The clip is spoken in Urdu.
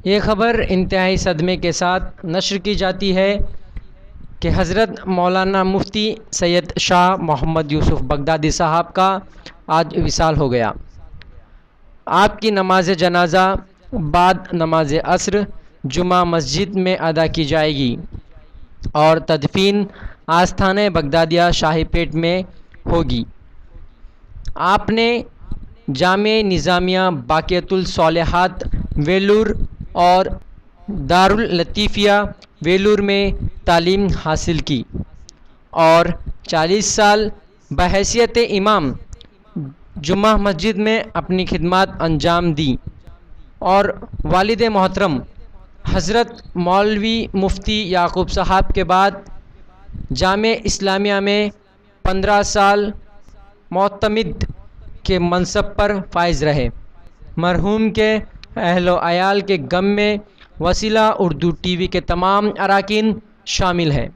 یہ خبر انتہائی صدمے کے ساتھ نشر کی جاتی ہے کہ حضرت مولانا مفتی سید شاہ محمد یوسف بغدادی صاحب کا آج وصال ہو گیا۔ آپ کی نماز جنازہ بعد نماز عصر جمعہ مسجد میں ادا کی جائے گی اور تدفین آستانہ بغدادیہ شاہی پیٹ میں ہوگی۔ آپ نے جامعہ نظامیہ باقیت الصالحات ویلور اور داراللطیفیہ ویلور میں تعلیم حاصل کی اور 40 سال بحیثیت امام جمعہ مسجد میں اپنی خدمات انجام دیں اور والد محترم حضرت مولوی مفتی یعقوب صاحب کے بعد جامعہ اسلامیہ میں 15 سال معتمد کے منصب پر فائز رہے۔ مرحوم کے اہل و عیال کے غم میں وسیلہ اردو ٹی وی کے تمام اراکین شامل ہیں۔